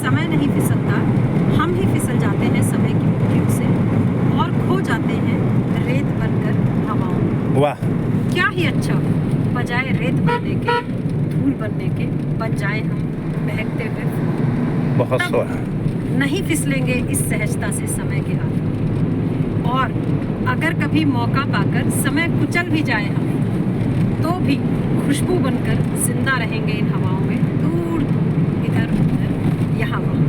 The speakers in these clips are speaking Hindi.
समय नहीं फिसलता, हम ही फिसल जाते हैं समय की मुट्ठियों से और खो जाते हैं रेत बनकर हवाओं में। वाह, क्या ही अच्छा हो, बजाय रेत बनने के, धूल बनने के, बन जाए हम बहकते हुए फूल। बहुत तब सोहना। नहीं फिसलेंगे इस सहजता से समय के हाथ। और अगर कभी मौका पाकर समय कुचल भी जाए हमें, तो भी खुशबू बनकर जिंदा रहेंगे इन हवाओं में, दूर दूर, इधर उधर, यहाँ वहाँ।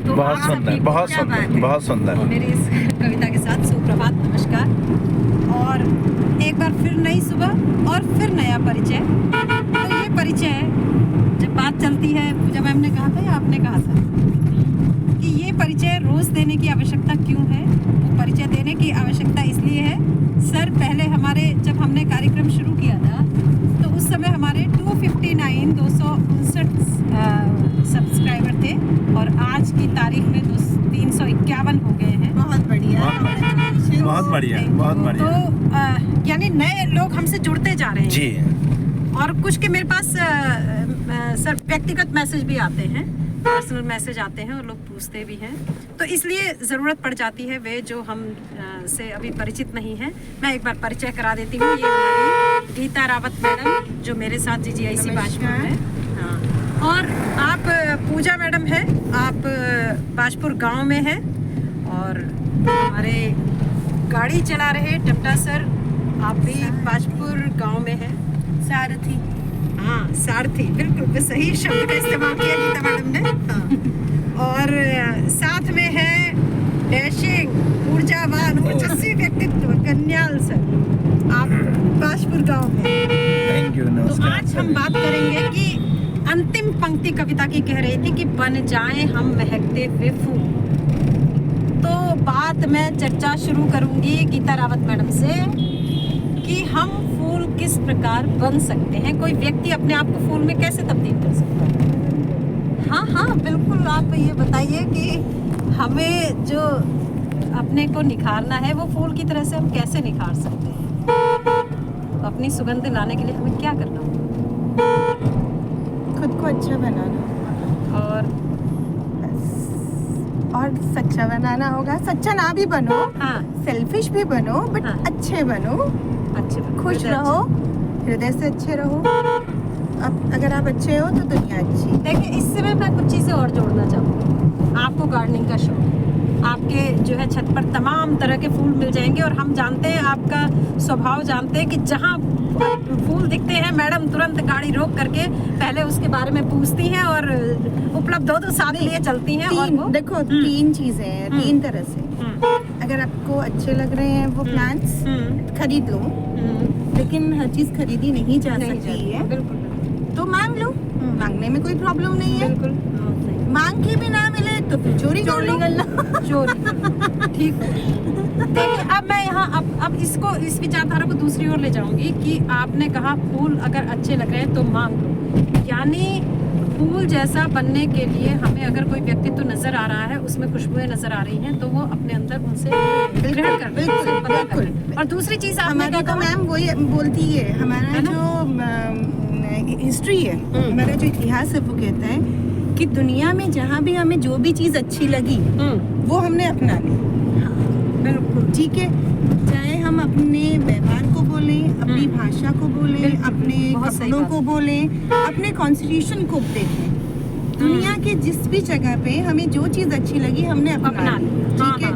तो बहुत आप सुंदर, सभी को बहुत क्या बात सुंदर, है? बहुत सुंदर। मेरी इस कविता के साथ सुप्रभात, नमस्कार, और एक बार फिर नई सुबह और फिर नया परिचय। तो ये परिचय है, जब बात चलती है, पूजा मैम ने कहा था या आपने कहा था कि ये परिचय रोज देने की आवश्यकता क्यों है? वो परिचय देने की आवश्यकता इसलिए है, सर पहले हमारे जब हमने कार्यक्रम शुरू किया था तो उस समय हमारे 259 सब्सक्राइबर थे और आज की तारीख में 351 हो गए हैं। बहुत बढ़िया, बहुत बढ़िया, बहुत बढ़िया। तो यानी नए लोग हमसे जुड़ते जा रहे हैं जी। और कुछ के मेरे पास सर व्यक्तिगत मैसेज भी आते हैं, पर्सनल मैसेज आते हैं और लोग पूछते भी हैं, तो इसलिए ज़रूरत पड़ जाती है वे जो हम से अभी परिचित नहीं है। मैं एक बार परिचय करा देती हूँ। ये हमारी गीता रावत मैडम जो मेरे साथ GGIC बाजपुर है। हाँ, और आप पूजा मैडम है, आप बाजपुर गांव में हैं और हमारे गाड़ी चला रहे टमटा सर, आप भी बाजपुर गांव में हैं। सारथी, हाँ सारथी, बिल्कुल सही शब्द का इस्तेमाल किया गीता मैडम ने। हाँ। और साथ में है डैशिंग, ऊर्जावान, ओजस्वी व्यक्तित्व कन्याल सर, आप बाजपुर गांव में। थैंक यू, तो नमस्कार। आज हम बात करेंगे कि अंतिम पंक्ति कविता की कह रही थी कि बन जाएं हम महकते हुए फूल। तो बात मैं चर्चा शुरू करूंगी गीता रावत मैडम से कि हम फूल किस प्रकार बन सकते हैं, कोई व्यक्ति अपने आप को फूल में कैसे तब्दील कर सकता है। हाँ हाँ बिल्कुल, आप ये बताइए कि हमें जो अपने को निखारना है वो फूल की तरह से हम कैसे निखार सकते हैं। अपनी सुगंध लाने के लिए हमें क्या करना होगा? खुद को अच्छा बनाना और सच्चा बनाना होगा। सच्चा ना भी बनो, हाँ, सेल्फिश भी बनो, बट हाँ। अच्छे बनो, अच्छे खुश रहो, हृदय से अच्छे रहो। अब अगर आप अच्छे हो तो दुनिया अच्छी। देखिए, इससे मैं कुछ चीज़ें और जोड़ना चाहूँगी। आपको गार्डनिंग का शौक, आपके जो है छत पर तमाम तरह के फूल मिल जाएंगे और हम जानते हैं, आपका स्वभाव जानते हैं कि जहाँ फूल दिखते हैं मैडम तुरंत गाड़ी रोक करके पहले उसके बारे में पूछती हैं और उपलब्ध हो तो साथ लिए चलती हैं। और वो देखो तीन चीजें हैं, तीन तरह से। अगर आपको अच्छे लग रहे हैं वो प्लांट्स, खरीद लो, लेकिन हर चीज खरीदी नहीं जा सकती है, बिल्कुल, तो मांग लो, मांगने में कोई प्रॉब्लम नहीं है। बिल्कुल, मांग के भी ना मिले तो फिर चोरी कर लो। चोरी, ठीक। देखिए, अब मैं यहाँ अब इसको, इस विचारधारा को दूसरी ओर ले जाऊंगी कि आपने कहा फूल अगर अच्छे लग रहे हैं तो मांग लो, यानी फूल जैसा बनने के लिए हमें अगर कोई व्यक्तित्व नजर आ रहा है, उसमें खुशबुएं नजर आ रही हैं, तो वो अपने अंदर उनसे ग्रहण कर, बिल्कुल, पता कर। बिल्कुल। और दूसरी चीज आपने हमारी तो मैम वही बोलती है, हमारा जो हिस्ट्री है, हमारा जो इतिहास है, वो कहता है कि दुनिया में जहाँ भी हमें जो भी चीज अच्छी लगी वो हमने अपना ली। बिल्कुल, ठीक है, चाहे हम अपने व्यवहार को बोलें, अपनी भाषा को बोलें, बिल्कुल, अपने बहुत सही कपड़ों बात। को बोलें, अपने कॉन्स्टिट्यूशन को देखें। दुनिया के जिस भी जगह पे हमें जो चीज अच्छी लगी हमने अपना ली। ठीक है,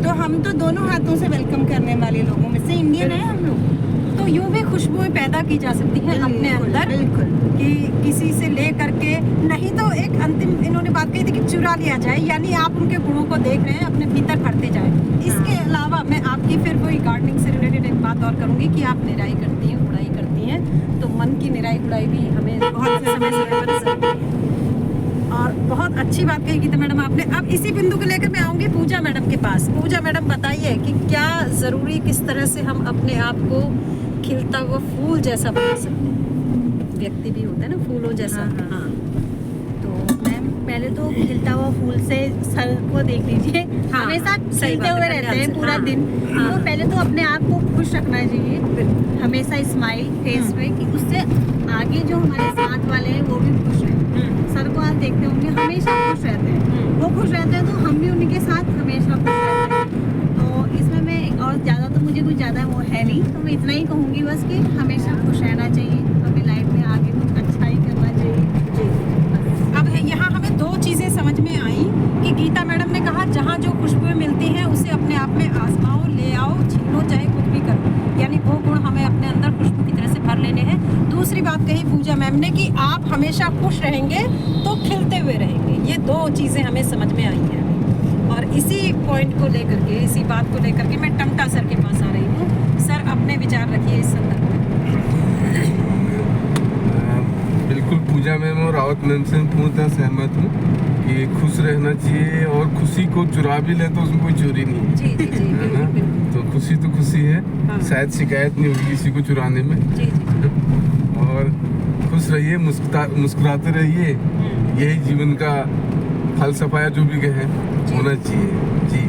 तो हम तो दोनों हाथों से वेलकम करने वाले लोगों में से इंडियन है हम लोग। तो यूं भी खुशबुएं पैदा की जा सकती हैं अपने अंदर, बिल्कुल, कि किसी से ले करके, नहीं तो एक अंतिम इन्होंने बात कही थी कि चुरा लिया जाए, यानी आप उनके गुणों को देख रहे हैं, अपने भीतर भरते जाए। इसके अलावा मैं आपकी फिर कोई गार्डनिंग से रिलेटेड एक बात और करूंगी कि आप निराई करती हैं, गुड़ाई करती हैं, तो मन की निराई गुड़ाई भी हमें बहुत समय पर जरूरी है। और बहुत अच्छी बात कही गीता मैडम आपने। अब इसी बिंदु को लेकर मैं आऊंगी पूजा मैडम के पास। पूजा मैडम बताइए कि क्या जरूरी, किस तरह से हम अपने आप को खिलता हुआ फूल जैसा बना सकते हैं। व्यक्ति भी होता है ना फूलों जैसा। हाँ। तो मैम पहले तो खिलता हुआ फूल से सर को देख लीजिए, हाँ, हमेशा सही खिलते बात हुए है, रहते हैं पूरा हाँ, दिन। हाँ। तो पहले तो अपने आप को खुश रखना चाहिए, हमेशा स्माइल फेस पे, कि उससे आगे जो हमारे साथ वाले हैं वो भी खुश हैं। सर को आप देखते होंगे हमेशा खुश रहते हैं। वो खुश रहते हैं तो हम भी उनके साथ हमेशा खुश रहते हैं। तो इसमें मैं और ज़्यादा तो मुझे कुछ ज़्यादा वो है नहीं, तो मैं इतना ही कहूँगी बस कि हमेशा खुश रहना चाहिए, अपनी लाइफ में आगे कुछ अच्छा ही करना चाहिए। अब यहाँ हमें दो चीज़ें समझ में आई कि गीता मैडम ने कहा जहाँ जो खुशबुएं मिलती हैं उसे अपने आप में आजमाओ, ले आओ, छीनो, चाहे कुछ भी करो, यानी वो गुण हमें अपने अंदर खुशबू की तरह से भर लेने हैं। दूसरी बात कही पूजा मैम ने कि आप हमेशा खुश रहेंगे तो खिलते हुए रहेंगे। ये दो चीज़ें हमें समझ में आई हैं और इसी पॉइंट को लेकर के, इसी बात को लेकर के मैं टमटा सर के पास आ रही हूँ। सर अपने विचार रखिए इस संदर्भ में। बिल्कुल पूजा मैम और रावत मैम से पूर्णतः सहमत हूँ कि खुश रहना चाहिए और खुशी को चुरा भी ले तो उसमें कोई चोरी नहीं है। जी जी जी, है ना? बिल्कुल बिल्कुल। तो खुशी तो खुशी है, हाँ। शायद शिकायत नहीं होगी किसी को चुराने में। जी जी और खुश रहिए, मुस्कुराते रहिए, यही जीवन का फलसफा या जो भी कहें होना चाहिए। जी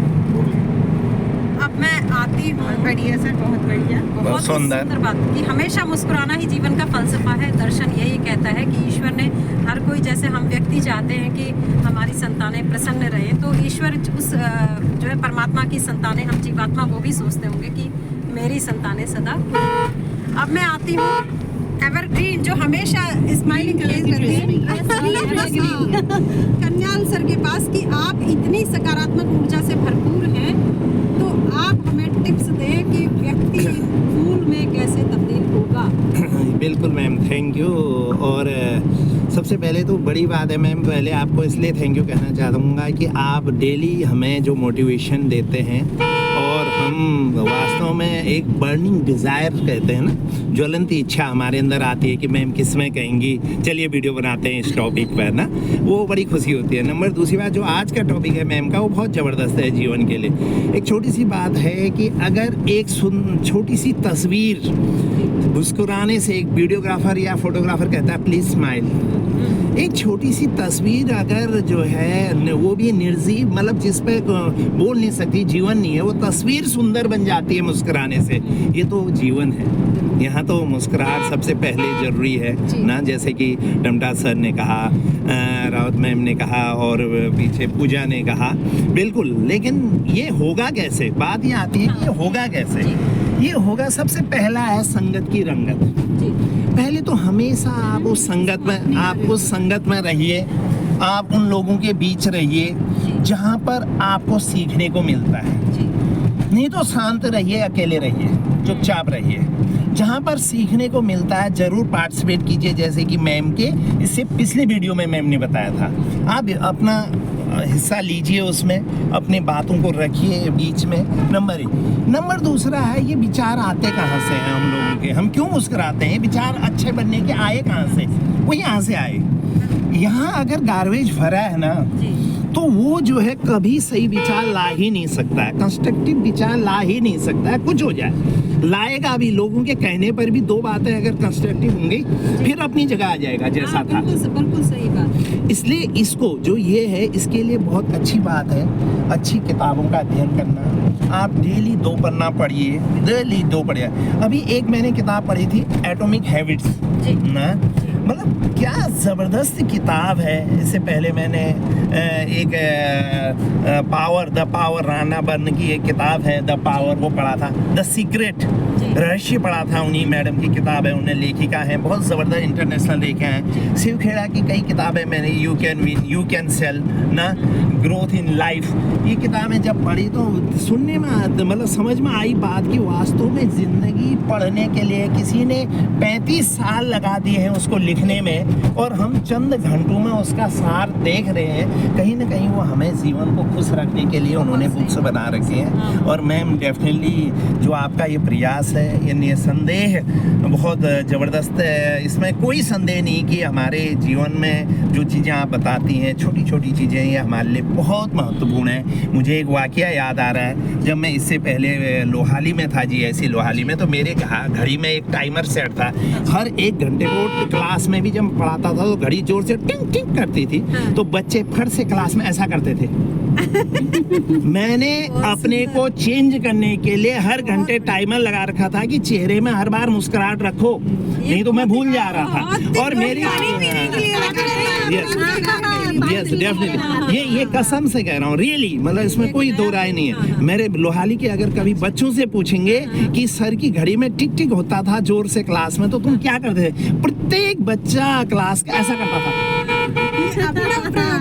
अब मैं आती हूँ। बढ़िया सर, बहुत बढ़िया। बहुत सुंदर। सुंदर बात कि हमेशा मुस्कुराना ही जीवन का फलसफा है। दर्शन यही कहता है कि ईश्वर ने हर कोई, जैसे हम व्यक्ति चाहते हैं कि हमारी संतानें प्रसन्न रहें, तो ईश्वर उस जो है परमात्मा की संतानें, हम जीवात्मा वो भी सोचते होंगे कि मेरी संतानें सदा। अब मैं आती हूँ एवरग्रीन, जो हमेशा स्माइलिंग फेस रहते हैं, कन्याल सर के पास कि आप इतनी सकारात्मक ऊर्जा से भरपूर हैं, तो आप हमें टिप्स दें कि व्यक्ति फूल में कैसे तब्दील होगा। बिल्कुल मैम, थैंक यू। और सबसे पहले तो बड़ी बात है मैम, पहले आपको इसलिए थैंक यू कहना चाहूँगा कि आप डेली हमें जो मोटिवेशन देते हैं, और हम वास्तव में एक बर्निंग डिज़ायर कहते हैं ना, ज्वलंत इच्छा हमारे अंदर आती है कि मैम किस में कहेंगी, चलिए वीडियो बनाते हैं इस टॉपिक पर ना, वो बड़ी खुशी होती है। नंबर दूसरी बात, जो आज का टॉपिक है मैम का, वो बहुत ज़बरदस्त है जीवन के लिए। एक छोटी सी बात है कि अगर एक छोटी सी तस्वीर मुस्कुराने से, एक वीडियोग्राफर या फोटोग्राफर कहता है प्लीज़ स्माइल, एक छोटी सी तस्वीर अगर जो है वो भी निर्जीव, मतलब जिस पे बोल नहीं सकती, जीवन नहीं है, वो तस्वीर सुंदर बन जाती है मुस्कुराने से, ये तो जीवन है। यहाँ तो मुस्कुराहट सबसे पहले ज़रूरी है ना, जैसे कि टमटा सर ने कहा, रावत मैम ने कहा और पीछे पूजा ने कहा, बिल्कुल। लेकिन ये होगा कैसे, बात ये आती है कि ये होगा कैसे। ये होगा, सबसे पहला है संगत की रंगत। पहले तो हमेशा आप उस संगत में रहिए, आप उन लोगों के बीच रहिए जहाँ पर आपको सीखने को मिलता है। नहीं तो शांत रहिए, अकेले रहिए, चुपचाप रहिए। जहाँ पर सीखने को मिलता है जरूर पार्टिसिपेट कीजिए, जैसे कि मैम के इससे पिछले वीडियो में मैम ने बताया था, आप अपना हिस्सा लीजिए उसमें, अपनी बातों को रखिए बीच में। नंबर 1। नंबर दूसरा है, ये विचार आते कहाँ से हैं हम लोगों के, हम क्यों मुस्कुराते हैं, विचार अच्छे बनने के आए कहाँ से, वो यहाँ से आए। यहाँ अगर गार्बेज भरा है ना, तो वो जो है कभी सही विचार ला ही नहीं सकता है, कंस्ट्रक्टिव विचार ला ही नहीं सकता है। कुछ हो जाए, लाएगा भी, लोगों के कहने पर भी 2 बातें अगर कंस्ट्रक्टिव होंगी फिर अपनी जगह आ जाएगा जैसा था। बिल्कुल सही बात। इसलिए इसको जो ये है, इसके लिए बहुत अच्छी बात है अच्छी किताबों का अध्ययन करना। आप डेली 2 पन्ना पढ़िए, डेली 2 पढ़िए। अभी एक मैंने किताब पढ़ी थी, एटॉमिक हैबिट्स ना, मतलब क्या ज़बरदस्त किताब है। इससे पहले मैंने एक द पावर राणा बर्न की एक किताब है, द पावर, वो पढ़ा था। द सीक्रेट, रहस्य पढ़ा था, उन्हीं मैडम की किताब है, उन्हें लेखिका है, बहुत ज़बरदस्त इंटरनेशनल लेखिका हैं। शिव खेड़ा की कई किताबें मैंने, you can win, you can sell ना, ग्रोथ इन लाइफ, ये किताबें जब पढ़ी तो सुनने में मतलब समझ में आई बात की वास्तव में ज़िंदगी पढ़ने के लिए किसी ने 35 साल लगा दिए हैं उसको लिखने में, और हम चंद घंटों में उसका सार देख रहे हैं। कहीं ना कहीं वो हमें जीवन को खुश रखने के लिए उन्होंने बुक्स बना रखी हैं। और मैम डेफिनेटली जो आपका ये प्रयास है, ये निसंदेह बहुत ज़बरदस्त है, इसमें कोई संदेह नहीं कि हमारे जीवन में जो चीज़ें आप बताती हैं, छोटी छोटी चीज़ें, ये हमारे लिए बहुत महत्वपूर्ण है। मुझे एक वाकया याद आ रहा है, जब मैं इससे पहले लोहाली में था, GIC लोहाली में, तो मेरे घड़ी में एक टाइमर सेट था। हर 1 घंटे को क्लास में भी जब पढ़ाता था तो घड़ी जोर से टिंग टिंग करती थी, तो बच्चे फट से क्लास में ऐसा करते थे। मैंने अपने को चेंज करने के लिए हर घंटे टाइमर लगा रखा था कि चेहरे में हर बार मुस्कुराहट रखो, नहीं तो मैं भूल जा रहा था। और मेरी यस डेफिनेटली, ये कसम से कह रहा हूँ, रियली, मतलब इसमें कोई दो राय नहीं है। मेरे लोहाली के अगर कभी बच्चों से पूछेंगे कि सर की घड़ी में टिक टिक होता था जोर से क्लास में, तो तुम क्या करते थे? प्रत्येक बच्चा क्लास का ऐसा करता था।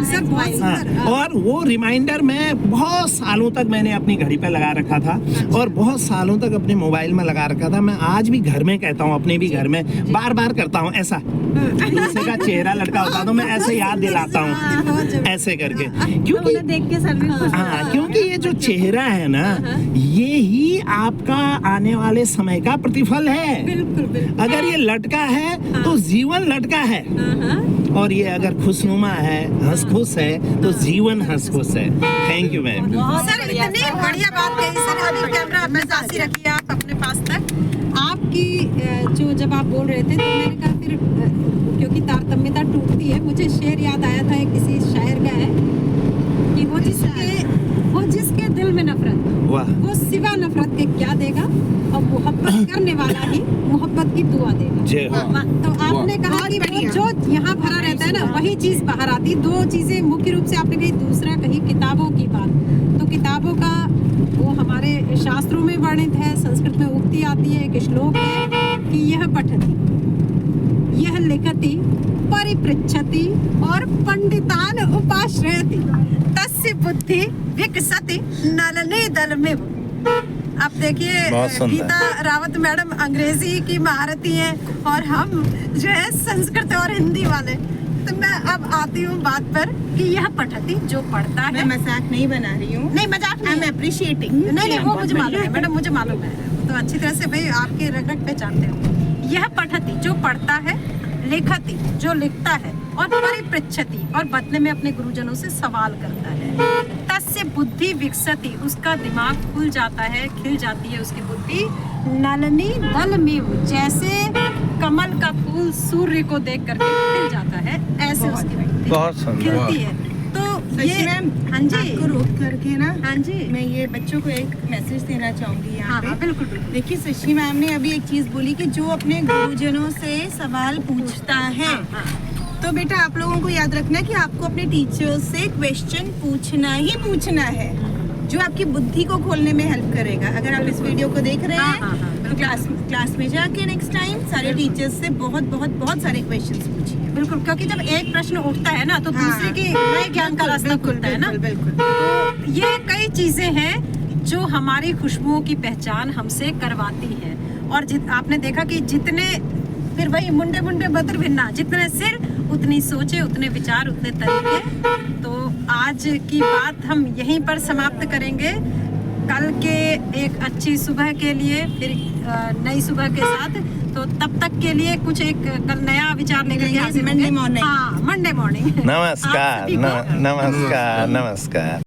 सर बहुत सुंदर। हाँ, और वो रिमाइंडर मैं बहुत सालों तक मैंने अपनी घड़ी पे लगा रखा था और बहुत सालों तक अपने मोबाइल में लगा रखा था। मैं आज भी घर में कहता हूँ, अपने भी घर में बार बार करता हूँ ऐसा, दूसरे का चेहरा लटका होता तो मैं ऐसे याद दिलाता हूँ ऐसे करके, क्योंकि देख के सर भी खुश हाँ, क्योंकि ये जो चेहरा है ना, ये ही आपका आने वाले समय का प्रतिफल है। बिल्कुल बिल्कुल। अगर ये लटका है तो जीवन लटका है, और ये अगर खुशनुमा है, हंस खुश है, तो जीवन हंस खुश है। Thank you ma'am. सर इतनी बढ़िया बात कही सर। अभी कैमरा अपने साथ ही रखिए आप अपने पास तक। आपकी जो जब आप बोल रहे थे तो मैंने कहा फिर क्योंकि तारतम्यता टूटती है, मुझे शेर याद आया था, एक किसी शायर का है कि वो जिसके दिल में नफरत, वाह, वो सिवा नफरत के क्या देगा, और मोहब्बत करने वाला ही मोहब्बत की दुआ देगा। जय हो। तो आपने कहा कि वो जो यहाँ भरा रहता है ना, वही चीज बाहर आती। दो चीजें मुख्य रूप से आपने कही, दूसरा कही किताबों की बात। तो किताबों का वो हमारे शास्त्रों में वर्णित है, संस्कृत में उक्ति आती है, एक श्लोक है कि यह पठति, यह लिखति, परिपृच्छति और पंडितान उपाश्रयति, तस्य बुद्धि विकसति नलने दलमिव। अब देखिए, गीता रावत मैडम अंग्रेजी की महारथी हैं और हम जो है संस्कृत और हिंदी वाले। तो मैं अब आती हूँ बात पर कि यह पठती, जो पढ़ता है। मैं मजाक नहीं बना रही हूँ, नहीं मजाक नहीं, अप्रिशिएटिंग। नहीं वो मुझे मालूम है मैडम, मुझे मालूम है, तो अच्छी तरह से भाई आपके रग रग पहचानते हो। यह पठती, जो पढ़ता है, लिखती, जो लिखता है, और परिपृच्छति, और बदले में अपने गुरुजनों से सवाल करता है। तस्य बुद्धि विकसति, उसका दिमाग खुल जाता है, खिल जाती है उसकी बुद्धि। नलनी दलमिव, जैसे कमल का फूल सूर्य को देख करके खिल जाता है, ऐसे उसकी बुद्धि बहुत सुंदर। खिलती है। तो ये मैम, हाँ जी, आपको रोक करके ना, हाँ जी, मैं ये बच्चों को एक मैसेज देना चाहूंगी यहाँ हाँ पे। हाँ बिल्कुल बिल्कुल। देखिए, शशि मैम ने अभी एक चीज बोली कि जो अपने गुरुजनों से सवाल पूछता है, हाँ, तो बेटा आप लोगों को याद रखना है कि आपको अपने टीचर्स से क्वेश्चन पूछना ही पूछना है, जो आपकी बुद्धि को खोलने में हेल्प करेगा। अगर आप इस वीडियो को देख रहे हैं, हाँ, हाँ, तो क्लास में जाके नेक्स्ट टाइम सारे टीचर्स से बहुत सारे क्वेश्चंस पूछिए। बिल्कुल, क्योंकि जब एक प्रश्न उठता है ना, तो हाँ, दूसरे के नए ज्ञान का रास्ता खुलता है ना। बिल्कुल। तो ये कई चीजें हैं जो हमारी खुशबुओं की पहचान हमसे करवाती है। और आपने देखा कि जितने, फिर वही मुंडे मुंडे बदर भिन्ना, जितने सिर उतनी सोचे, उतने विचार, उतने तरीके। तो आज की बात हम यहीं पर समाप्त करेंगे। कल के एक अच्छी सुबह के लिए, फिर नई सुबह के साथ, तो तब तक के लिए कुछ एक कल नया विचार लेकर के हाजिर होंगे। Monday morning. हाँ, मंडे मॉर्निंग। नमस्कार, नमस्कार, नमस्कार।